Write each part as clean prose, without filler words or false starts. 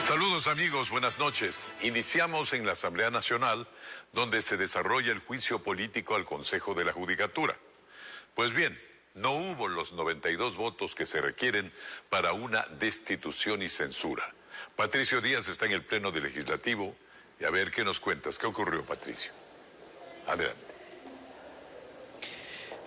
Saludos amigos, buenas noches. Iniciamos en la Asamblea Nacional, donde se desarrolla el juicio político al Consejo de la Judicatura. Pues bien, no hubo los 92 votos que se requieren para una destitución y censura. Patricio Díaz está en el Pleno del Legislativo y a ver qué nos cuentas. ¿Qué ocurrió, Patricio? Adelante.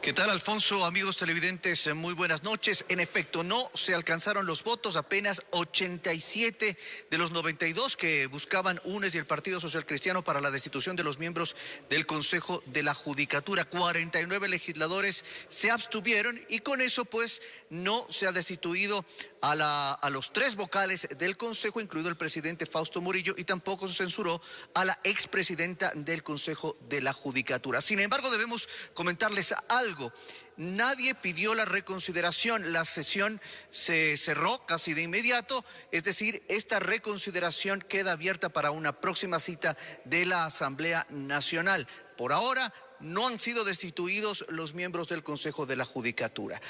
¿Qué tal, Alfonso? Amigos televidentes, muy buenas noches. En efecto, no se alcanzaron los votos, apenas 87 de los 92 que buscaban UNES y el Partido Social Cristiano para la destitución de los miembros del Consejo de la Judicatura. 49 legisladores se abstuvieron y con eso pues no se ha destituido a los 3 vocales del Consejo, incluido el presidente Fausto Murillo, y tampoco se censuró a la expresidenta del Consejo de la Judicatura. Sin embargo, debemos comentarles algo. Nadie pidió la reconsideración, la sesión se cerró casi de inmediato, es decir, esta reconsideración queda abierta para una próxima cita de la Asamblea Nacional. Por ahora no han sido destituidos los miembros del Consejo de la Judicatura.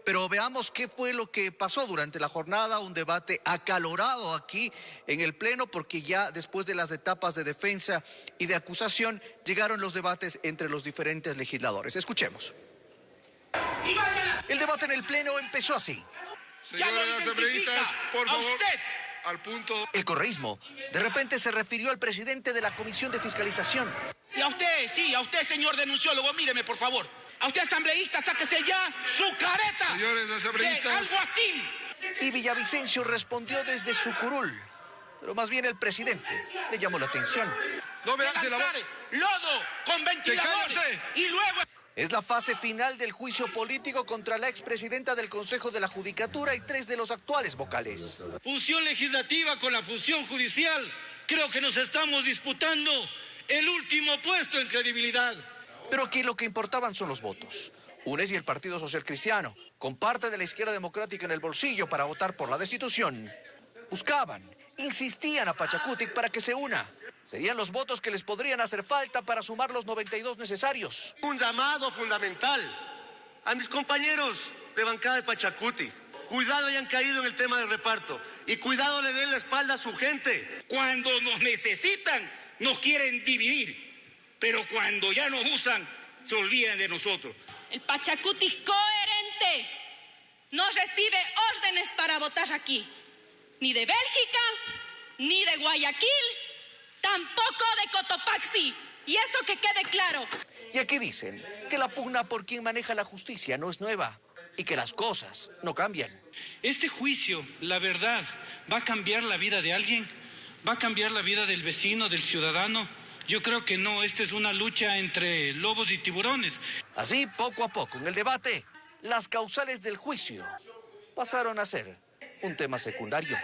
Pero veamos qué fue lo que pasó durante la jornada, un debate acalorado aquí en el Pleno, porque ya después de las etapas de defensa y de acusación llegaron los debates entre los diferentes legisladores. Escuchemos. El debate en el Pleno empezó así. Señores asambleístas, por favor, al punto. El correísmo de repente se refirió al presidente de la Comisión de Fiscalización. Y a usted, señor denunciólogo, míreme, por favor. A usted, asambleísta, sáquese ya su careta. Señores asambleístas. Algo así. Y Villavicencio respondió desde su curul. Pero más bien el presidente le llamó la atención. No me hace la voz. Lodo con ventiladores y luego... Es la fase final del juicio político contra la expresidenta del Consejo de la Judicatura y 3 de los actuales vocales. Función legislativa con la función judicial. Creo que nos estamos disputando el último puesto en credibilidad. Pero aquí lo que importaban son los votos. UNES y el Partido Social Cristiano, con parte de la izquierda democrática en el bolsillo para votar por la destitución, insistían a Pachacutic para que se una. Serían los votos que les podrían hacer falta para sumar los 92 necesarios. Un llamado fundamental a mis compañeros de bancada de Pachacutic. Cuidado, hayan caído en el tema del reparto. Y cuidado, le den la espalda a su gente. Cuando nos necesitan, nos quieren dividir. Pero cuando ya nos usan, se olvidan de nosotros. El Pachacutic coherente no recibe órdenes para votar aquí. Ni de Bélgica, ni de Guayaquil, tampoco de Cotopaxi. Y eso que quede claro. Y aquí dicen que la pugna por quien maneja la justicia no es nueva y que las cosas no cambian. Este juicio, la verdad, ¿va a cambiar la vida de alguien? ¿Va a cambiar la vida del vecino, del ciudadano? Yo creo que no, esta es una lucha entre lobos y tiburones. Así, poco a poco, en el debate, las causales del juicio pasaron a ser un tema secundario.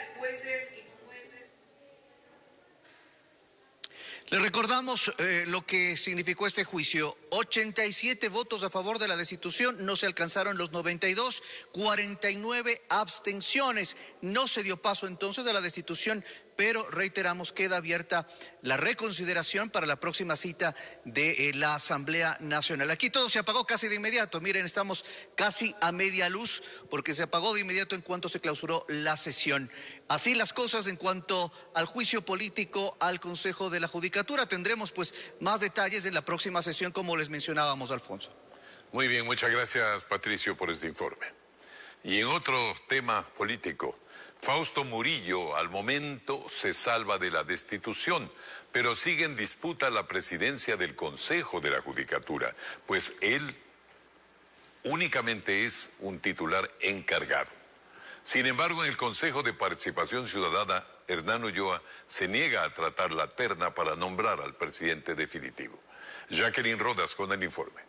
Le recordamos lo que significó este juicio. 87 votos a favor de la destitución, no se alcanzaron los 92, 49 abstenciones. No se dio paso entonces a la destitución, pero reiteramos, queda abierta la reconsideración para la próxima cita de la Asamblea Nacional. Aquí todo se apagó casi de inmediato. Miren, estamos casi a media luz porque se apagó de inmediato en cuanto se clausuró la sesión. Así las cosas en cuanto al juicio político al Consejo de la Judicatura. Tendremos pues más detalles en la próxima sesión, como les mencionábamos, Alfonso. Muy bien, muchas gracias, Patricio, por este informe. Y en otro tema político, Fausto Murillo al momento se salva de la destitución, pero sigue en disputa la presidencia del Consejo de la Judicatura, pues él únicamente es un titular encargado. Sin embargo, en el Consejo de Participación Ciudadana, Hernán Ulloa se niega a tratar la terna para nombrar al presidente definitivo. Jacqueline Rodas con el informe.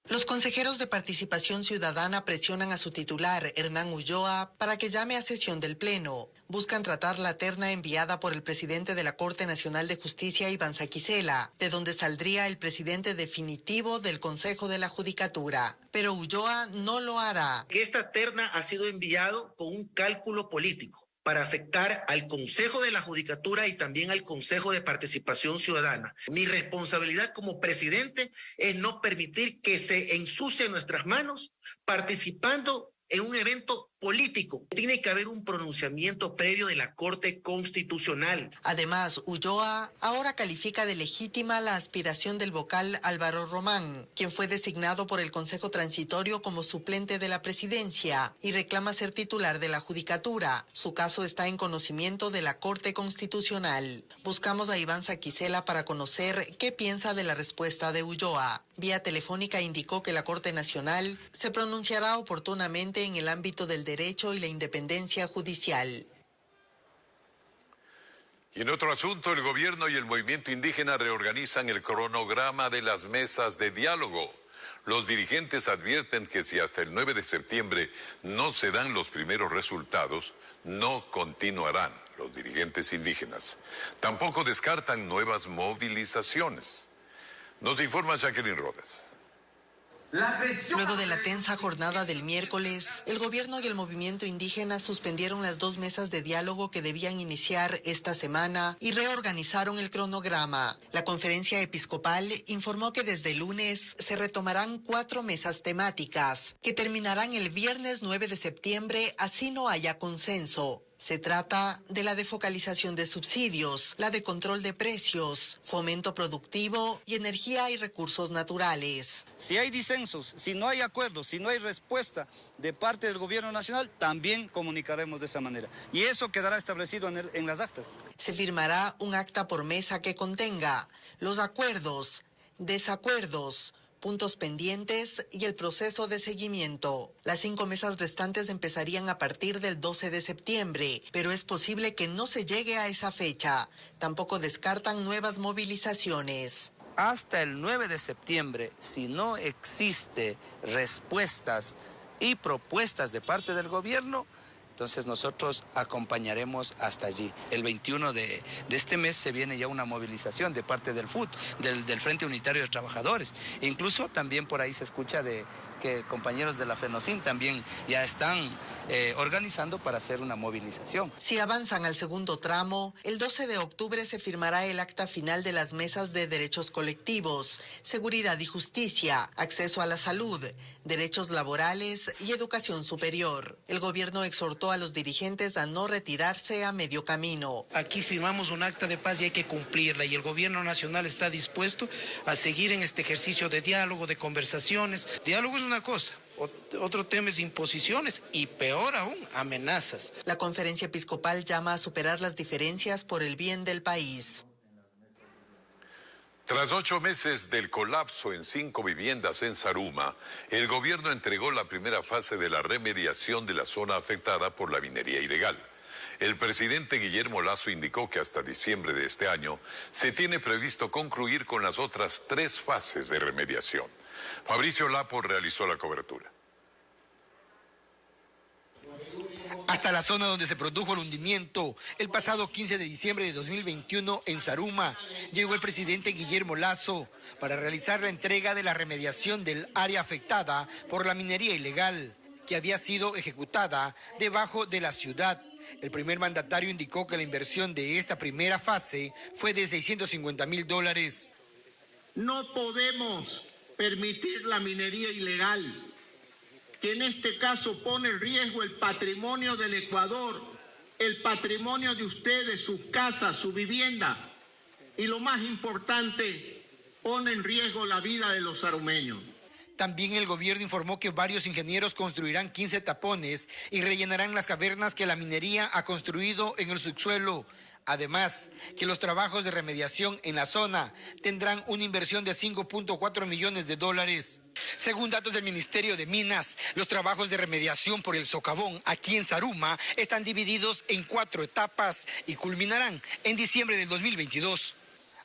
Los consejeros de Participación Ciudadana presionan a su titular, Hernán Ulloa, para que llame a sesión del Pleno. Buscan tratar la terna enviada por el presidente de la Corte Nacional de Justicia, Iván Saquicela, de donde saldría el presidente definitivo del Consejo de la Judicatura. Pero Ulloa no lo hará. Que esta terna ha sido enviado con un cálculo político para afectar al Consejo de la Judicatura y también al Consejo de Participación Ciudadana. Mi responsabilidad como presidente es no permitir que se ensucien nuestras manos participando en un evento político. Tiene que haber un pronunciamiento previo de la Corte Constitucional. Además, Ulloa ahora califica de legítima la aspiración del vocal Álvaro Román, quien fue designado por el Consejo Transitorio como suplente de la presidencia y reclama ser titular de la judicatura. Su caso está en conocimiento de la Corte Constitucional. Buscamos a Iván Saquicela para conocer qué piensa de la respuesta de Ulloa. Vía telefónica indicó que la Corte Nacional se pronunciará oportunamente en el ámbito del derecho y la independencia judicial. Y en otro asunto, el gobierno y el movimiento indígena reorganizan el cronograma de las mesas de diálogo. Los dirigentes advierten que si hasta el 9 de septiembre no se dan los primeros resultados, no continuarán los dirigentes indígenas. Tampoco descartan nuevas movilizaciones. Nos informa Jacqueline Rodas. Luego de la tensa jornada del miércoles, el gobierno y el movimiento indígena suspendieron las 2 mesas de diálogo que debían iniciar esta semana y reorganizaron el cronograma. La conferencia episcopal informó que desde el lunes se retomarán 4 mesas temáticas, que terminarán el viernes 9 de septiembre, así no haya consenso. Se trata de la defocalización de subsidios, la de control de precios, fomento productivo y energía y recursos naturales. Si hay disensos, si no hay acuerdos, si no hay respuesta de parte del gobierno nacional, también comunicaremos de esa manera. Y eso quedará establecido en las actas. Se firmará un acta por mesa que contenga los acuerdos, desacuerdos, puntos pendientes y el proceso de seguimiento. Las 5 mesas restantes empezarían a partir del 12 de septiembre, pero es posible que no se llegue a esa fecha. Tampoco descartan nuevas movilizaciones. Hasta el 9 de septiembre, si no existe respuestas y propuestas de parte del gobierno, entonces nosotros acompañaremos hasta allí. El 21 de este mes se viene ya una movilización de parte del FUT, del Frente Unitario de Trabajadores. E incluso también por ahí se escucha de que compañeros de la FENOCIN también ya están organizando para hacer una movilización. Si avanzan al segundo tramo, el 12 de octubre se firmará el acta final de las mesas de derechos colectivos, seguridad y justicia, acceso a la salud, derechos laborales y educación superior. El gobierno exhortó a los dirigentes a no retirarse a medio camino. Aquí firmamos un acta de paz y hay que cumplirla, y el gobierno nacional está dispuesto a seguir en este ejercicio de diálogo, de conversaciones. Diálogo es una cosa, otro tema es imposiciones y peor aún, amenazas. La conferencia episcopal llama a superar las diferencias por el bien del país. Tras 8 meses del colapso en 5 viviendas en Zaruma, el gobierno entregó la primera fase de la remediación de la zona afectada por la minería ilegal. El presidente Guillermo Lasso indicó que hasta diciembre de este año se tiene previsto concluir con las otras 3 fases de remediación. Fabricio Lapo realizó la cobertura. Hasta la zona donde se produjo el hundimiento el pasado 15 de diciembre de 2021 en Zaruma, llegó el presidente Guillermo Lasso para realizar la entrega de la remediación del área afectada por la minería ilegal, que había sido ejecutada debajo de la ciudad. El primer mandatario indicó que la inversión de esta primera fase fue de $650,000. No podemos permitir la minería ilegal, que en este caso pone en riesgo el patrimonio del Ecuador, el patrimonio de ustedes, sus casas, su vivienda, y lo más importante, pone en riesgo la vida de los zarumeños. También el gobierno informó que varios ingenieros construirán 15 tapones y rellenarán las cavernas que la minería ha construido en el subsuelo. Además, que los trabajos de remediación en la zona tendrán una inversión de $5.4 millones. Según datos del Ministerio de Minas, los trabajos de remediación por el socavón aquí en Zaruma están divididos en 4 etapas y culminarán en diciembre del 2022.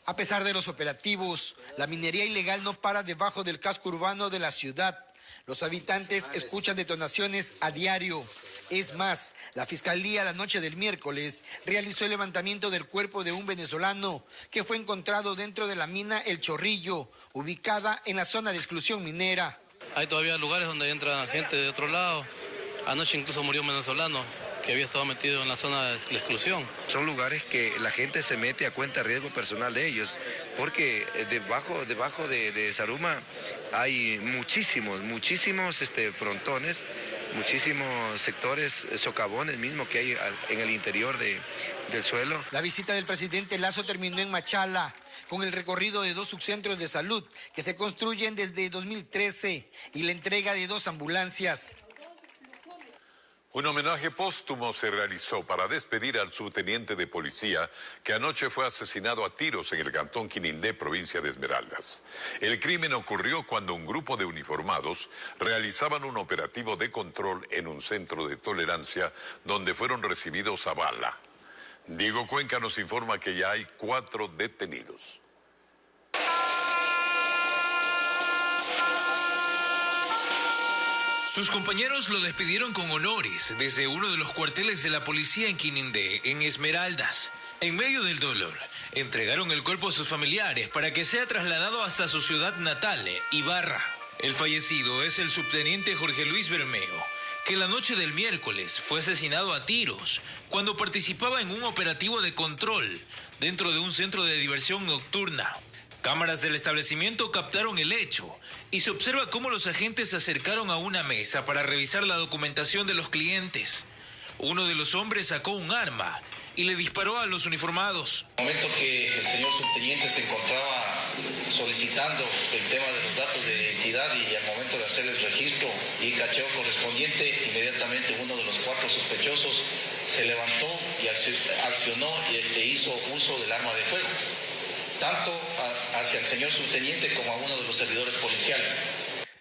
A pesar de los operativos, la minería ilegal no para debajo del casco urbano de la ciudad. Los habitantes escuchan detonaciones a diario. Es más, la Fiscalía la noche del miércoles realizó el levantamiento del cuerpo de un venezolano que fue encontrado dentro de la mina El Chorrillo, ubicada en la zona de exclusión minera. Hay todavía lugares donde entra gente de otro lado. Anoche incluso murió un venezolano que había estado metido en la zona de la exclusión. Son lugares que la gente se mete a cuenta de riesgo personal de ellos, porque debajo de Zaruma hay muchísimos frontones, muchísimos sectores, socavones mismo que hay en el interior del suelo. La visita del presidente Lasso terminó en Machala, con el recorrido de 2 subcentros de salud que se construyen desde 2013 y la entrega de 2 ambulancias. Un homenaje póstumo se realizó para despedir al subteniente de policía que anoche fue asesinado a tiros en el cantón Quinindé, provincia de Esmeraldas. El crimen ocurrió cuando un grupo de uniformados realizaban un operativo de control en un centro de tolerancia donde fueron recibidos a bala. Diego Cuenca nos informa que ya hay 4 detenidos. Sus compañeros lo despidieron con honores desde uno de los cuarteles de la policía en Quinindé, en Esmeraldas. En medio del dolor, entregaron el cuerpo a sus familiares para que sea trasladado hasta su ciudad natal, Ibarra. El fallecido es el subteniente Jorge Luis Bermeo, que la noche del miércoles fue asesinado a tiros cuando participaba en un operativo de control dentro de un centro de diversión nocturna. Cámaras del establecimiento captaron el hecho y se observa cómo los agentes se acercaron a una mesa para revisar la documentación de los clientes. Uno de los hombres sacó un arma y le disparó a los uniformados. En el momento que el señor subteniente se encontraba solicitando el tema de los datos de identidad y al momento de hacer el registro y cacheo correspondiente, inmediatamente uno de los 4 sospechosos se levantó y accionó e hizo uso del arma de fuego, tanto hacia el señor subteniente como a uno de los servidores policiales.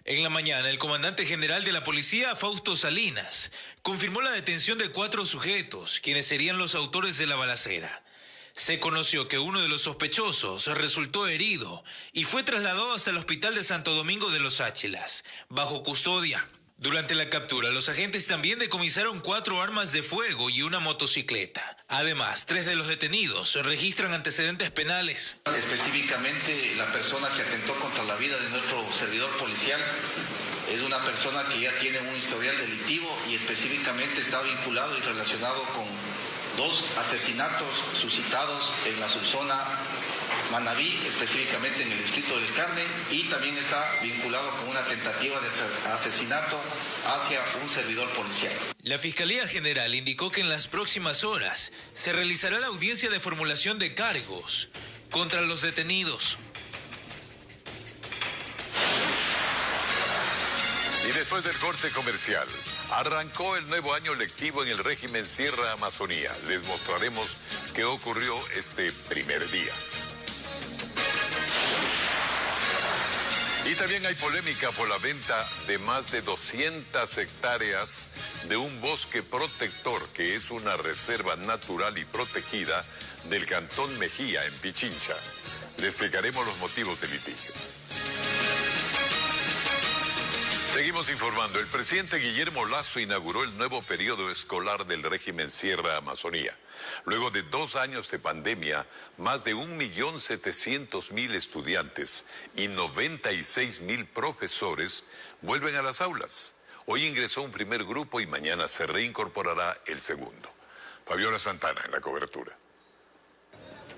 En la mañana, el comandante general de la policía, Fausto Salinas, confirmó la detención de 4 sujetos, quienes serían los autores de la balacera. Se conoció que uno de los sospechosos resultó herido y fue trasladado hasta el hospital de Santo Domingo de los Áchilas, bajo custodia. Durante la captura, los agentes también decomisaron 4 armas de fuego y una motocicleta. Además, 3 de los detenidos registran antecedentes penales. Específicamente, la persona que atentó contra la vida de nuestro servidor policial es una persona que ya tiene un historial delictivo y específicamente está vinculado y relacionado con 2 asesinatos suscitados en la subzona Manabí, específicamente en el distrito del Carmen, y también está vinculado con una tentativa de asesinato hacia un servidor policial. La Fiscalía General indicó que en las próximas horas se realizará la audiencia de formulación de cargos contra los detenidos. Y después del corte comercial, arrancó el nuevo año lectivo en el régimen Sierra Amazonía. Les mostraremos qué ocurrió este primer día. Y también hay polémica por la venta de más de 200 hectáreas de un bosque protector que es una reserva natural y protegida del cantón Mejía, en Pichincha. Le explicaremos los motivos del litigio. Seguimos informando. El presidente Guillermo Lasso inauguró el nuevo periodo escolar del régimen Sierra Amazonía. Luego de 2 años de pandemia, más de 1.700.000 estudiantes y 96.000 profesores vuelven a las aulas. Hoy ingresó un primer grupo y mañana se reincorporará el segundo. Fabiola Santana en la cobertura.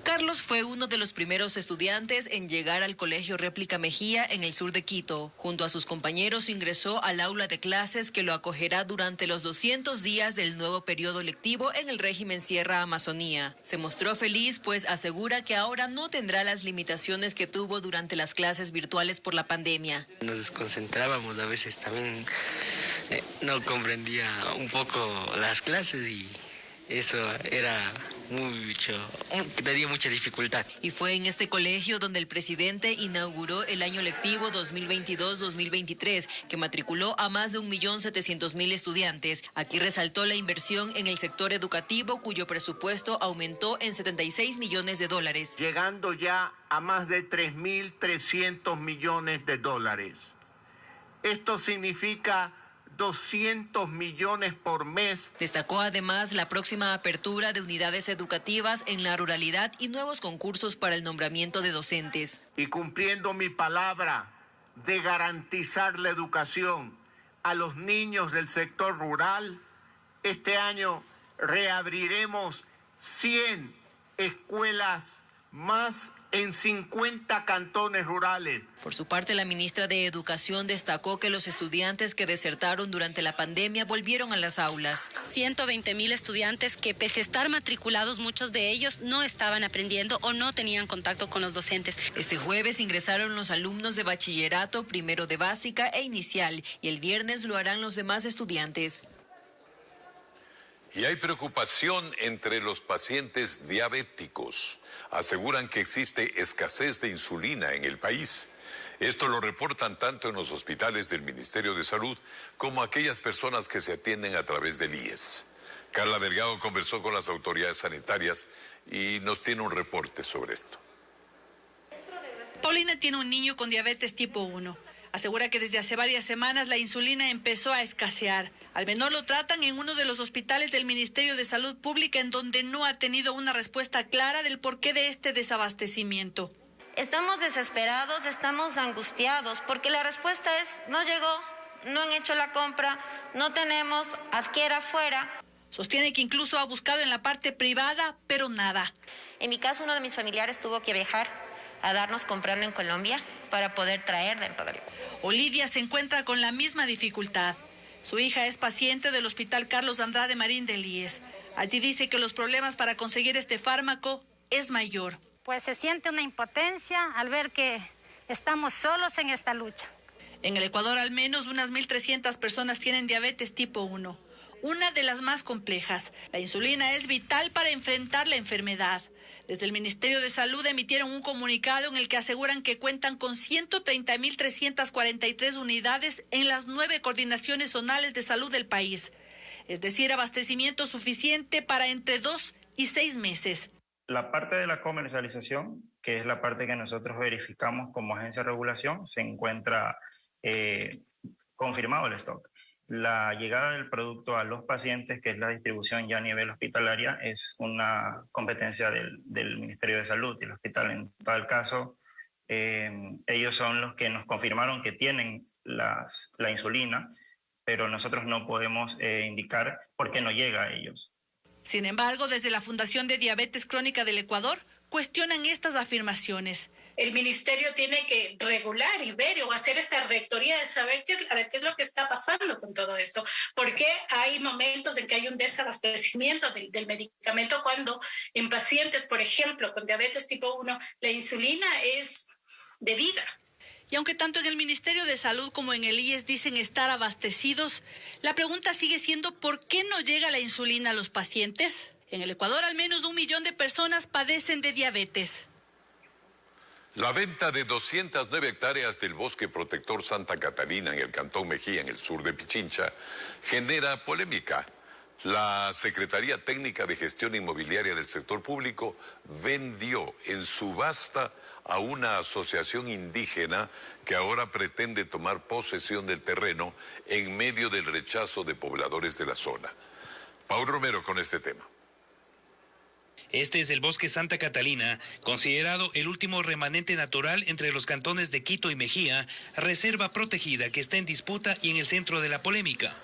Carlos fue uno de los primeros estudiantes en llegar al Colegio Réplica Mejía en el sur de Quito. Junto a sus compañeros ingresó al aula de clases que lo acogerá durante los 200 días del nuevo periodo lectivo en el régimen Sierra Amazonía. Se mostró feliz, pues asegura que ahora no tendrá las limitaciones que tuvo durante las clases virtuales por la pandemia. Nos desconcentrábamos a veces también, no comprendía un poco las clases y eso era tenía mucha dificultad. Y fue en este colegio donde el presidente inauguró el año lectivo 2022-2023, que matriculó a más de 1.700.000 estudiantes. Aquí resaltó la inversión en el sector educativo, cuyo presupuesto aumentó en $76 millones. Llegando ya a más de 3.300 millones de dólares. Esto significa 200 millones por mes. Destacó además la próxima apertura de unidades educativas en la ruralidad y nuevos concursos para el nombramiento de docentes. Y cumpliendo mi palabra de garantizar la educación a los niños del sector rural, este año reabriremos 100 escuelas más en 50 cantones rurales. Por su parte, la ministra de Educación destacó que los estudiantes que desertaron durante la pandemia volvieron a las aulas. 120,000 estudiantes que, pese a estar matriculados, muchos de ellos no estaban aprendiendo o no tenían contacto con los docentes. Este jueves ingresaron los alumnos de bachillerato, primero de básica e inicial, y el viernes lo harán los demás estudiantes. Y hay preocupación entre los pacientes diabéticos. Aseguran que existe escasez de insulina en el país. Esto lo reportan tanto en los hospitales del Ministerio de Salud como aquellas personas que se atienden a través del IES. Carla Delgado conversó con las autoridades sanitarias y nos tiene un reporte sobre esto. Paulina tiene un niño con diabetes tipo 1. Asegura que desde hace varias semanas la insulina empezó a escasear. Al menor lo tratan en uno de los hospitales del Ministerio de Salud Pública, en donde no ha tenido una respuesta clara del porqué de este desabastecimiento. Estamos desesperados, estamos angustiados, porque la respuesta es: no llegó, no han hecho la compra, no tenemos, adquiera afuera. Sostiene que incluso ha buscado en la parte privada, pero nada. En mi caso, uno de mis familiares tuvo que viajar a darnos comprando en Colombia para poder traer del Rodrigo. Olivia se encuentra con la misma dificultad. Su hija es paciente del Hospital Carlos Andrade Marín del IES. Allí dice que los problemas para conseguir este fármaco es mayor. Pues se siente una impotencia al ver que estamos solos en esta lucha. En el Ecuador al menos unas 1.300 personas tienen diabetes tipo 1, una de las más complejas. La insulina es vital para enfrentar la enfermedad. Desde el Ministerio de Salud emitieron un comunicado en el que aseguran que cuentan con 130.343 unidades en las 9 coordinaciones zonales de salud del país. Es decir, abastecimiento suficiente para entre 2 y 6 meses. La parte de la comercialización, que es la parte que nosotros verificamos como agencia de regulación, se encuentra confirmado el stock. La llegada del producto a los pacientes, que es la distribución ya a nivel hospitalaria, es una competencia del Ministerio de Salud y el hospital. En tal caso, ellos son los que nos confirmaron que tienen la insulina, pero nosotros no podemos indicar por qué no llega a ellos. Sin embargo, desde la Fundación de Diabetes Crónica del Ecuador, cuestionan estas afirmaciones. El ministerio tiene que regular y ver o hacer esta rectoría de saber qué es lo que está pasando con todo esto. Porque hay momentos en que hay un desabastecimiento del medicamento cuando en pacientes, por ejemplo, con diabetes tipo 1, la insulina es de vida. Y aunque tanto en el Ministerio de Salud como en el IES dicen estar abastecidos, la pregunta sigue siendo ¿por qué no llega la insulina a los pacientes? En el Ecuador al menos 1 millón de personas padecen de diabetes. La venta de 209 hectáreas del Bosque Protector Santa Catalina en el Cantón Mejía, en el sur de Pichincha, genera polémica. La Secretaría Técnica de Gestión Inmobiliaria del Sector Público vendió en subasta a una asociación indígena que ahora pretende tomar posesión del terreno en medio del rechazo de pobladores de la zona. Paul Romero con este tema. Este es el Bosque Santa Catalina, considerado el último remanente natural entre los cantones de Quito y Mejía, reserva protegida que está en disputa y en el centro de la polémica.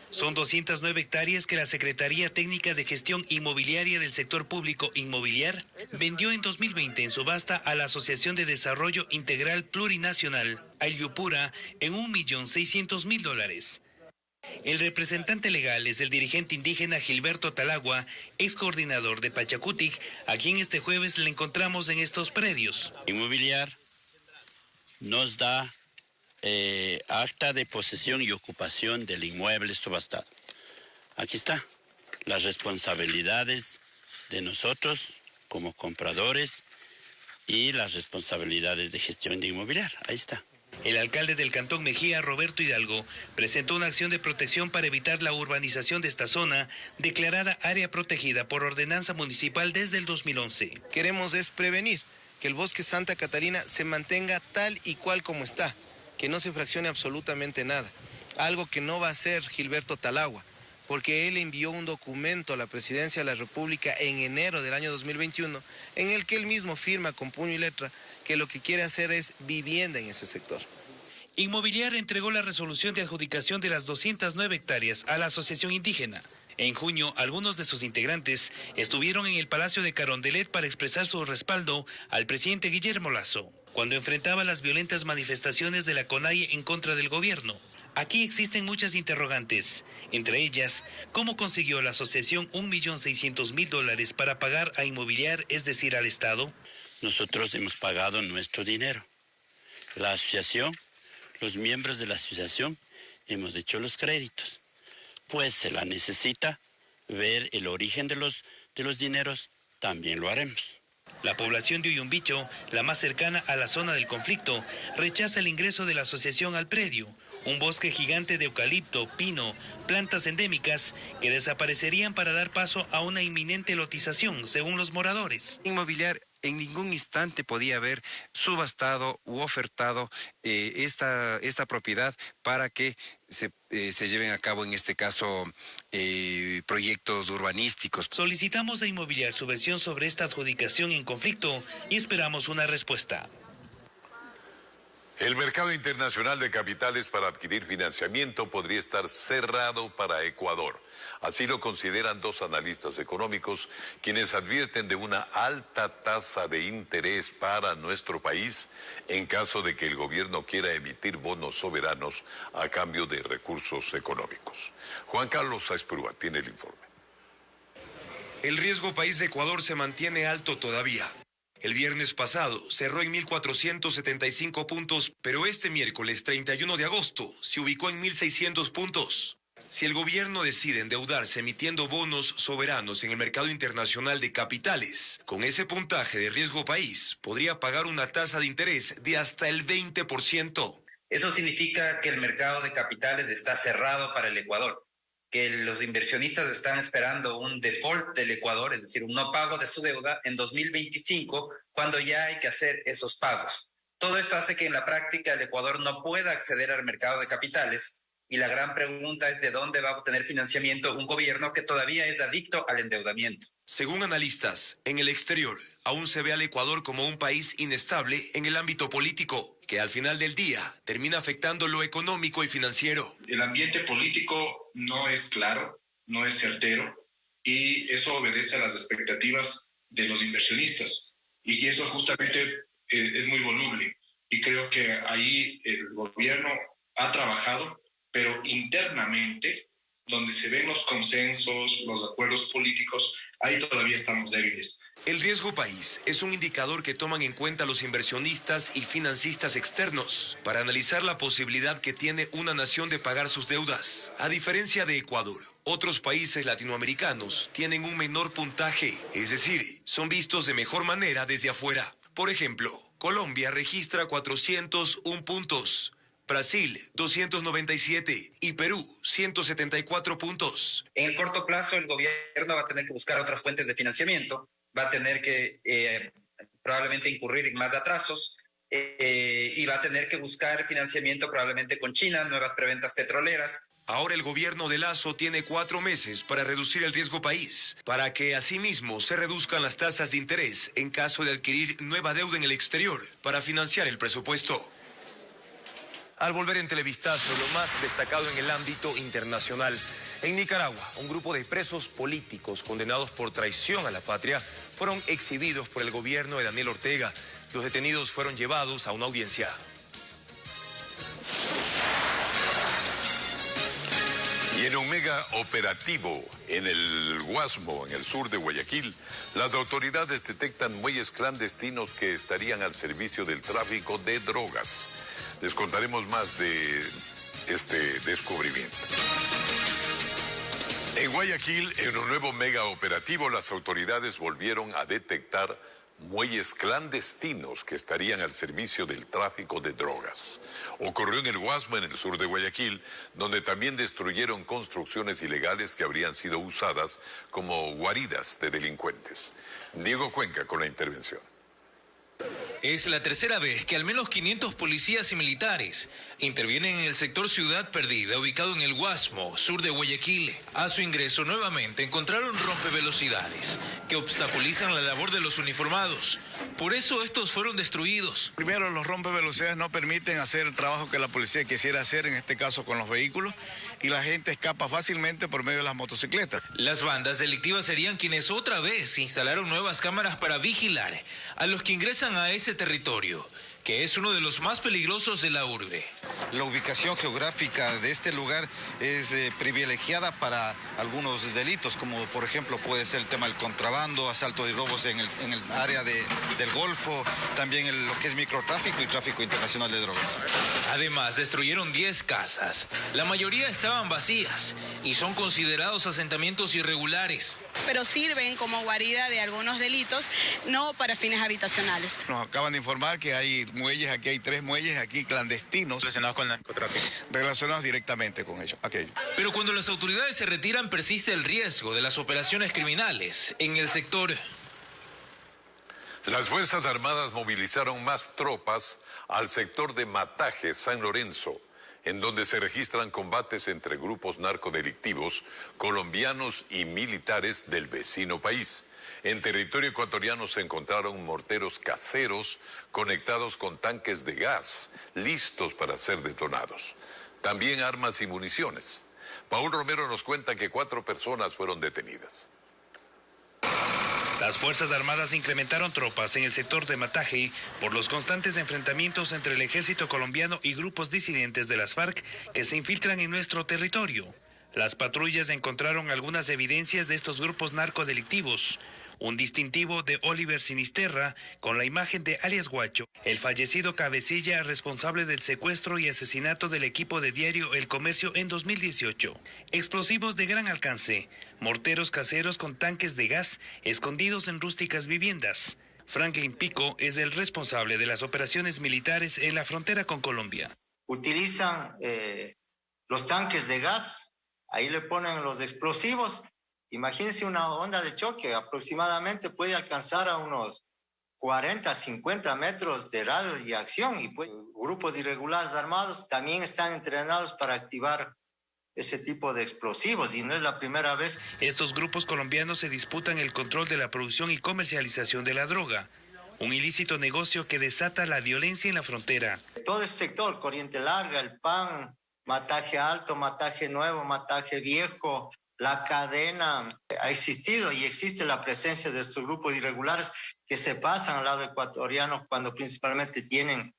Son 209 hectáreas que la Secretaría Técnica de Gestión Inmobiliaria del Sector Público Inmobiliar vendió en 2020 en subasta a la Asociación de Desarrollo Integral Plurinacional, Ayllupura, en $1.600.000. El representante legal es el dirigente indígena Gilberto Talagua, ex coordinador de Pachacutic, a quien este jueves le encontramos en estos predios. Inmobiliar nos da acta de posesión y ocupación del inmueble subastado. Aquí está, las responsabilidades de nosotros como compradores y las responsabilidades de gestión de inmobiliar. Ahí está. El alcalde del Cantón Mejía, Roberto Hidalgo, presentó una acción de protección para evitar la urbanización de esta zona, declarada área protegida por ordenanza municipal desde el 2011. Queremos es prevenir que el Bosque Santa Catalina se mantenga tal y cual como está, que no se fraccione absolutamente nada. Algo que no va a hacer Gilberto Talagua, porque él envió un documento a la Presidencia de la República en enero del año 2021, en el que él mismo firma con puño y letra que lo que quiere hacer es vivienda en ese sector. Inmobiliar entregó la resolución de adjudicación de las 209 hectáreas a la asociación indígena. En junio, algunos de sus integrantes estuvieron en el Palacio de Carondelet para expresar su respaldo al presidente Guillermo Lasso, cuando enfrentaba las violentas manifestaciones de la CONAIE en contra del gobierno. Aquí existen muchas interrogantes, entre ellas, ¿cómo consiguió la asociación $1.600.000 para pagar a Inmobiliar, es decir, al Estado? Nosotros hemos pagado nuestro dinero. La asociación, los miembros de la asociación, hemos hecho los créditos. Pues se la necesita ver el origen de los dineros, también lo haremos. La población de Uyumbicho, la más cercana a la zona del conflicto, rechaza el ingreso de la asociación al predio, un bosque gigante de eucalipto, pino, plantas endémicas que desaparecerían para dar paso a una inminente lotización, según los moradores. Inmobiliar en ningún instante podía haber subastado u ofertado esta propiedad para que se lleven a cabo, en este caso, proyectos urbanísticos. Solicitamos a Inmobiliar su versión sobre esta adjudicación en conflicto y esperamos una respuesta. El mercado internacional de capitales para adquirir financiamiento podría estar cerrado para Ecuador. Así lo consideran dos analistas económicos, quienes advierten de una alta tasa de interés para nuestro país en caso de que el gobierno quiera emitir bonos soberanos a cambio de recursos económicos. Juan Carlos Aizpurúa tiene el informe. El riesgo país de Ecuador se mantiene alto todavía. El viernes pasado cerró en 1.475 puntos, pero este miércoles 31 de agosto se ubicó en 1.600 puntos. Si el gobierno decide endeudarse emitiendo bonos soberanos en el mercado internacional de capitales, con ese puntaje de riesgo país, podría pagar una tasa de interés de hasta el 20%. Eso significa que el mercado de capitales está cerrado para el Ecuador, que los inversionistas están esperando un default del Ecuador, es decir, un no pago de su deuda en 2025, cuando ya hay que hacer esos pagos. Todo esto hace que en la práctica el Ecuador no pueda acceder al mercado de capitales y la gran pregunta es de dónde va a obtener financiamiento un gobierno que todavía es adicto al endeudamiento. Según analistas, en el exterior aún se ve al Ecuador como un país inestable en el ámbito político, que al final del día termina afectando lo económico y financiero. El ambiente político no es claro, no es certero, y eso obedece a las expectativas de los inversionistas. Y eso justamente es muy voluble. Y creo que ahí el gobierno ha trabajado, pero internamente, donde se ven los consensos, los acuerdos políticos, ahí todavía estamos débiles. El riesgo país es un indicador que toman en cuenta los inversionistas y financistas externos para analizar la posibilidad que tiene una nación de pagar sus deudas. A diferencia de Ecuador, otros países latinoamericanos tienen un menor puntaje, es decir, son vistos de mejor manera desde afuera. Por ejemplo, Colombia registra 401 puntos. Brasil, 297 y Perú, 174 puntos. En el corto plazo, el gobierno va a tener que buscar otras fuentes de financiamiento, va a tener que probablemente incurrir en más atrasos y va a tener que buscar financiamiento probablemente con China, nuevas preventas petroleras. Ahora el gobierno de Lasso tiene 4 meses para reducir el riesgo país, para que asimismo se reduzcan las tasas de interés en caso de adquirir nueva deuda en el exterior para financiar el presupuesto. Al volver en Televistazo, lo más destacado en el ámbito internacional. En Nicaragua, un grupo de presos políticos condenados por traición a la patria fueron exhibidos por el gobierno de Daniel Ortega. Los detenidos fueron llevados a una audiencia. Y en un mega operativo en el Guasmo, en el sur de Guayaquil, las autoridades detectan muelles clandestinos que estarían al servicio del tráfico de drogas. Les contaremos más de este descubrimiento. En Guayaquil, en un nuevo mega operativo, las autoridades volvieron a detectar muelles clandestinos que estarían al servicio del tráfico de drogas. Ocurrió en el Guasmo, en el sur de Guayaquil, donde también destruyeron construcciones ilegales que habrían sido usadas como guaridas de delincuentes. Diego Cuenca con la intervención. Es la tercera vez que al menos 500 policías y militares intervienen en el sector Ciudad Perdida, ubicado en el Guasmo, sur de Guayaquil. A su ingreso nuevamente encontraron rompevelocidades que obstaculizan la labor de los uniformados. Por eso estos fueron destruidos. Primero, los rompevelocidades no permiten hacer el trabajo que la policía quisiera hacer, en este caso con los vehículos. y la gente escapa fácilmente por medio de las motocicletas. Las bandas delictivas serían quienes otra vez instalaron nuevas cámaras para vigilar a los que ingresan a ese territorio, que es uno de los más peligrosos de la urbe. La ubicación geográfica de este lugar es privilegiada para algunos delitos, como por ejemplo puede ser el tema del contrabando, asaltos y robos en el área del Golfo, también lo que es microtráfico y tráfico internacional de drogas. Además, destruyeron 10 casas. La mayoría estaban vacías y son considerados asentamientos irregulares. Pero sirven como guarida de algunos delitos, no para fines habitacionales. Nos acaban de informar que hay muelles, aquí hay 3 muelles aquí clandestinos. ¿Relacionados con el narcotráfico? Relacionados directamente con ellos, aquello. Pero cuando las autoridades se retiran, persiste el riesgo de las operaciones criminales en el sector. Las Fuerzas Armadas movilizaron más tropas al sector de Mataje, San Lorenzo, en donde se registran combates entre grupos narcodelictivos colombianos y militares del vecino país. En territorio ecuatoriano se encontraron morteros caseros conectados con tanques de gas, listos para ser detonados. También armas y municiones. Paul Romero nos cuenta que 4 personas fueron detenidas. Las Fuerzas Armadas incrementaron tropas en el sector de Mataje por los constantes enfrentamientos entre el ejército colombiano y grupos disidentes de las FARC que se infiltran en nuestro territorio. Las patrullas encontraron algunas evidencias de estos grupos narcodelictivos. Un distintivo de Oliver Sinisterra con la imagen de alias Guacho, el fallecido cabecilla responsable del secuestro y asesinato del equipo de diario El Comercio en 2018. Explosivos de gran alcance, morteros caseros con tanques de gas escondidos en rústicas viviendas. Franklin Pico es el responsable de las operaciones militares en la frontera con Colombia. Utilizan los tanques de gas, ahí le ponen los explosivos. Imagínense una onda de choque, aproximadamente puede alcanzar a unos 40, 50 metros de radio y acción. Y pues, grupos irregulares armados también están entrenados para activar ese tipo de explosivos y no es la primera vez. Estos grupos colombianos se disputan el control de la producción y comercialización de la droga, un ilícito negocio que desata la violencia en la frontera. Todo ese sector, Corriente Larga, El Pan, Mataje Alto, Mataje Nuevo, Mataje Viejo, La Cadena, ha existido y existe la presencia de estos grupos irregulares que se pasan al lado ecuatoriano cuando principalmente tienen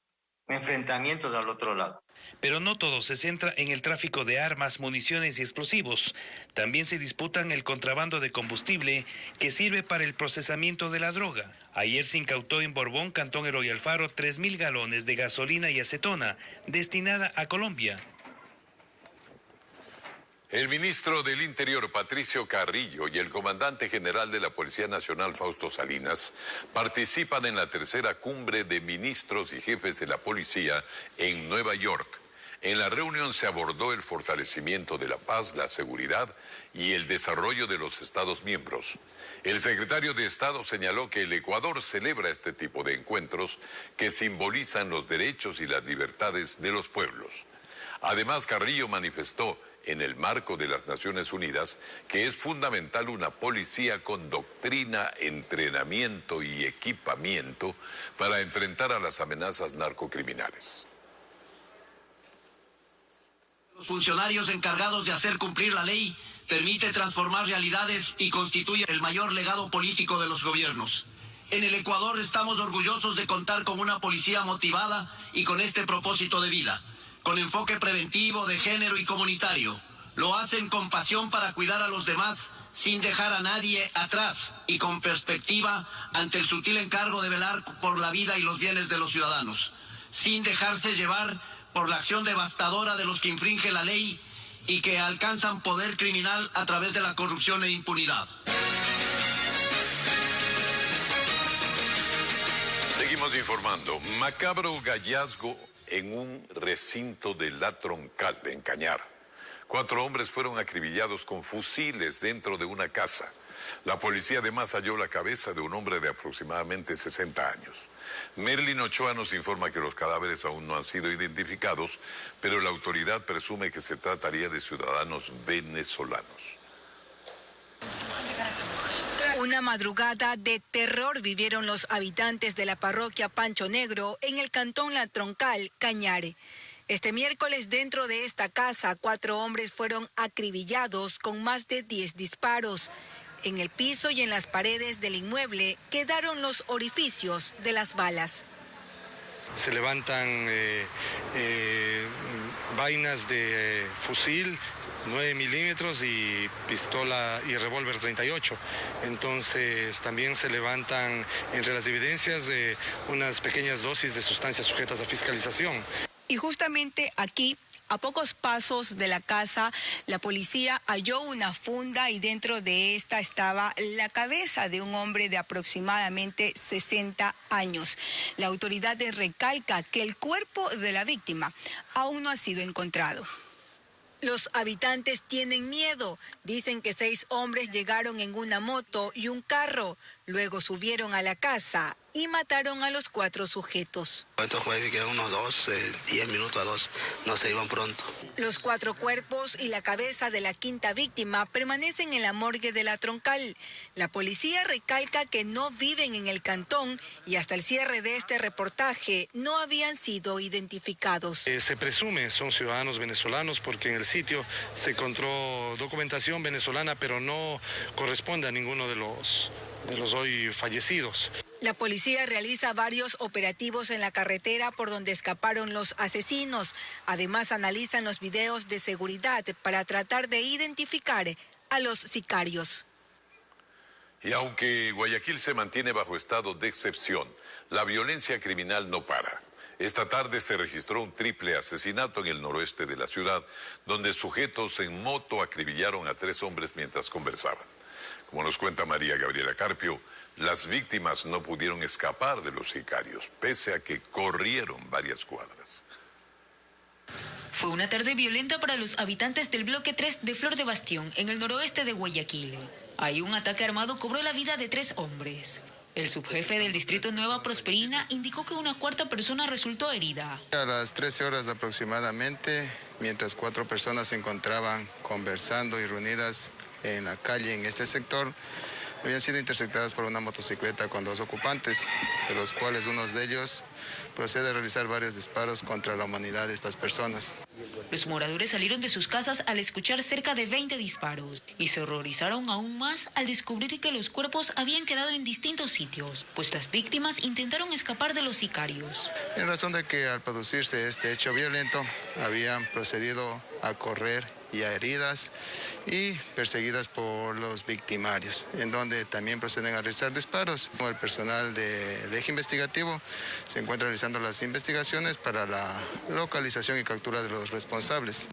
enfrentamientos al otro lado. Pero no todo se centra en el tráfico de armas, municiones y explosivos. También se disputan el contrabando de combustible que sirve para el procesamiento de la droga. Ayer se incautó en Borbón, Cantón Eloy Alfaro, 3.000 galones de gasolina y acetona destinada a Colombia. El ministro del Interior, Patricio Carrillo, y el comandante general de la Policía Nacional, Fausto Salinas, participan en la tercera cumbre de ministros y jefes de la policía en Nueva York. En la reunión se abordó el fortalecimiento de la paz, la seguridad y el desarrollo de los Estados miembros. El secretario de Estado señaló que el Ecuador celebra este tipo de encuentros que simbolizan los derechos y las libertades de los pueblos. Además, Carrillo manifestó en el marco de las Naciones Unidas que es fundamental una policía con doctrina, entrenamiento y equipamiento para enfrentar a las amenazas narcocriminales. Los funcionarios encargados de hacer cumplir la ley permite transformar realidades y constituye el mayor legado político de los gobiernos. En el Ecuador estamos orgullosos de contar con una policía motivada y con este propósito de vida, con enfoque preventivo, de género y comunitario. Lo hacen con pasión para cuidar a los demás, sin dejar a nadie atrás y con perspectiva ante el sutil encargo de velar por la vida y los bienes de los ciudadanos, sin dejarse llevar por la acción devastadora de los que infringen la ley y que alcanzan poder criminal a través de la corrupción e impunidad. Seguimos informando. Macabro hallazgo en un recinto de La Troncal, en Cañar. 4 hombres fueron acribillados con fusiles dentro de una casa. La policía además halló la cabeza de un hombre de aproximadamente 60 años. Merlin Ochoa nos informa que los cadáveres aún no han sido identificados, pero la autoridad presume que se trataría de ciudadanos venezolanos. Una madrugada de terror vivieron los habitantes de la parroquia Pancho Negro en el cantón La Troncal, Cañar. Este miércoles, dentro de esta casa, 4 hombres fueron acribillados con más de 10 disparos. En el piso y en las paredes del inmueble quedaron los orificios de las balas. Se levantan vainas de fusil 9 milímetros y pistola y revólver 38. Entonces también se levantan entre las evidencias unas pequeñas dosis de sustancias sujetas a fiscalización. Y justamente aquí, a pocos pasos de la casa, la policía halló una funda y dentro de esta estaba la cabeza de un hombre de aproximadamente 60 años. La autoridad recalca que el cuerpo de la víctima aún no ha sido encontrado. Los habitantes tienen miedo. Dicen que 6 hombres llegaron en una moto y un carro. Luego subieron a la casa y mataron a los 4 sujetos. Estos jueces que eran unos 10 minutos a 2, no se iban pronto. Los 4 cuerpos y la cabeza de la 5ª víctima permanecen en la morgue de La Troncal. La policía recalca que no viven en el cantón y hasta el cierre de este reportaje no habían sido identificados. Se presume son ciudadanos venezolanos porque en el sitio se encontró documentación venezolana, pero no corresponde a ninguno de los hoy fallecidos. La policía realiza varios operativos en la carretera por donde escaparon los asesinos. Además, analizan los videos de seguridad para tratar de identificar a los sicarios. Y aunque Guayaquil se mantiene bajo estado de excepción, la violencia criminal no para. Esta tarde se registró un triple asesinato en el noroeste de la ciudad, donde sujetos en moto acribillaron a 3 hombres mientras conversaban. Como nos cuenta María Gabriela Carpio, las víctimas no pudieron escapar de los sicarios, pese a que corrieron varias cuadras. Fue una tarde violenta para los habitantes del bloque 3 de Flor de Bastión, en el noroeste de Guayaquil. Ahí un ataque armado cobró la vida de 3 hombres. El subjefe del distrito Nueva Prosperina indicó que una 4ª persona resultó herida. A las 13 horas aproximadamente, mientras 4 personas se encontraban conversando y reunidas en la calle en este sector, habían sido interceptadas por una motocicleta con 2 ocupantes, de los cuales uno de ellos procede a realizar varios disparos contra la humanidad de estas personas. Los moradores salieron de sus casas al escuchar cerca de 20 disparos y se horrorizaron aún más al descubrir que los cuerpos habían quedado en distintos sitios, pues las víctimas intentaron escapar de los sicarios. En razón de que al producirse este hecho violento, habían procedido a correr y a heridas y perseguidas por los victimarios, en donde también proceden a realizar disparos. El personal del eje investigativo se encuentra realizando las investigaciones para la localización y captura de los responsables.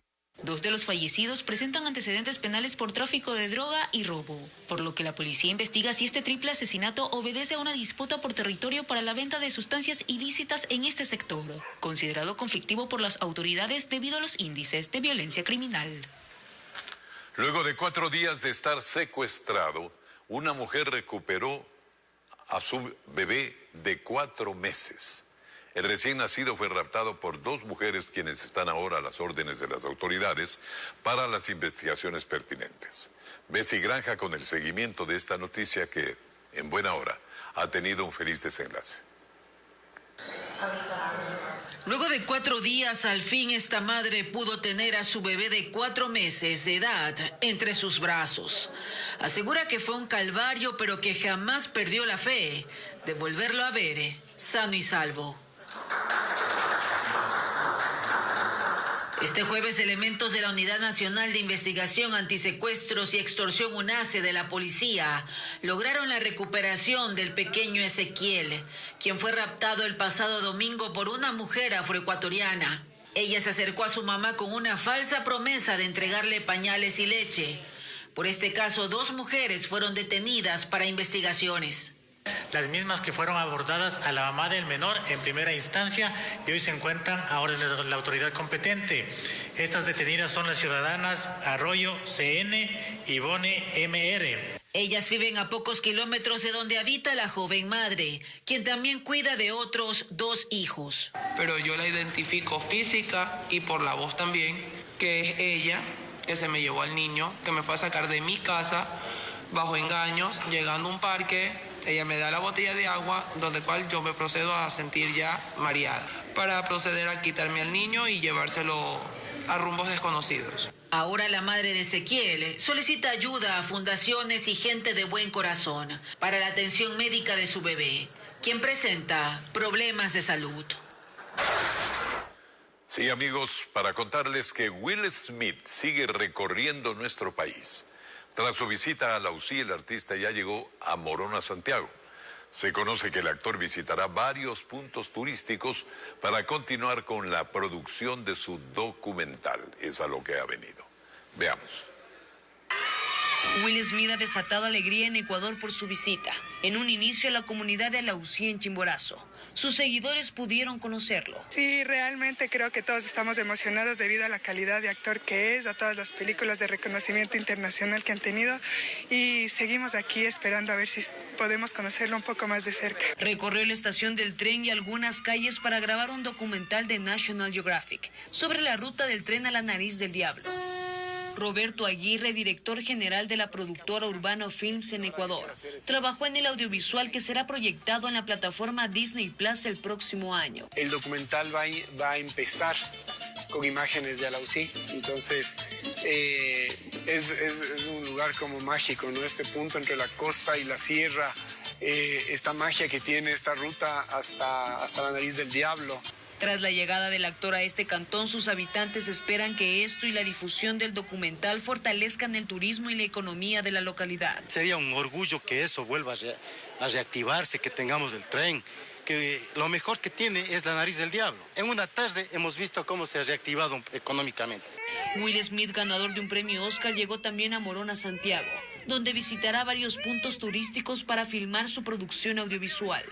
2 de los fallecidos presentan antecedentes penales por tráfico de droga y robo, por lo que la policía investiga si este triple asesinato obedece a una disputa por territorio para la venta de sustancias ilícitas en este sector, considerado conflictivo por las autoridades debido a los índices de violencia criminal. Luego de 4 días de estar secuestrado, una mujer recuperó a su bebé de 4 meses. El recién nacido fue raptado por 2 mujeres quienes están ahora a las órdenes de las autoridades para las investigaciones pertinentes. Bessie Granja con el seguimiento de esta noticia que, en buena hora, ha tenido un feliz desenlace. Luego de 4 días, al fin esta madre pudo tener a su bebé de 4 meses de edad entre sus brazos. Asegura que fue un calvario, pero que jamás perdió la fe de volverlo a ver sano y salvo. Este jueves, elementos de la Unidad Nacional de Investigación Antisecuestros y Extorsión UNACE de la policía lograron la recuperación del pequeño Ezequiel, quien fue raptado el pasado domingo por una mujer afroecuatoriana. Ella se acercó a su mamá con una falsa promesa de entregarle pañales y leche. Por este caso, 2 mujeres fueron detenidas para investigaciones. Las mismas que fueron abordadas a la mamá del menor en primera instancia y hoy se encuentran a órdenes de la autoridad competente. Estas detenidas son las ciudadanas Arroyo CN y Bone MR. Ellas viven a pocos kilómetros de donde habita la joven madre, quien también cuida de otros 2 hijos. Pero yo la identifico física y por la voz también, que es ella, que se me llevó al niño, que me fue a sacar de mi casa bajo engaños, llegando a un parque. Ella me da la botella de agua, donde cual yo me procedo a sentir ya mareada, para proceder a quitarme al niño y llevárselo a rumbos desconocidos. Ahora la madre de Ezequiel solicita ayuda a fundaciones y gente de buen corazón para la atención médica de su bebé, quien presenta problemas de salud. Sí, amigos, para contarles que Will Smith sigue recorriendo nuestro país. Tras su visita a la UCI, el artista ya llegó a Morona, Santiago. Se conoce que el actor visitará varios puntos turísticos para continuar con la producción de su documental. Es a lo que ha venido. Veamos. Will Smith ha desatado alegría en Ecuador por su visita. En un inicio a la comunidad de la UCI en Chimborazo. Sus seguidores pudieron conocerlo. Sí, realmente creo que todos estamos emocionados debido a la calidad de actor que es, a todas las películas de reconocimiento internacional que han tenido y seguimos aquí esperando a ver si podemos conocerlo un poco más de cerca. Recorrió la estación del tren y algunas calles para grabar un documental de National Geographic sobre la ruta del tren a la nariz del diablo. Roberto Aguirre, director general de la productora Urbano Films en Ecuador, trabajó en el audiovisual que será proyectado en la plataforma Disney Plus el próximo año. El documental va a empezar con imágenes de la UCI, entonces es un lugar como mágico, ¿no? Este punto entre la costa y la sierra, esta magia que tiene esta ruta hasta la nariz del diablo. Tras la llegada del actor a este cantón, sus habitantes esperan que esto y la difusión del documental fortalezcan el turismo y la economía de la localidad. Sería un orgullo que eso vuelva a reactivarse, que tengamos el tren, que lo mejor que tiene es la nariz del diablo. En una tarde hemos visto cómo se ha reactivado económicamente. Will Smith, ganador de un premio Oscar, llegó también a Morona, Santiago, donde visitará varios puntos turísticos para filmar su producción audiovisual.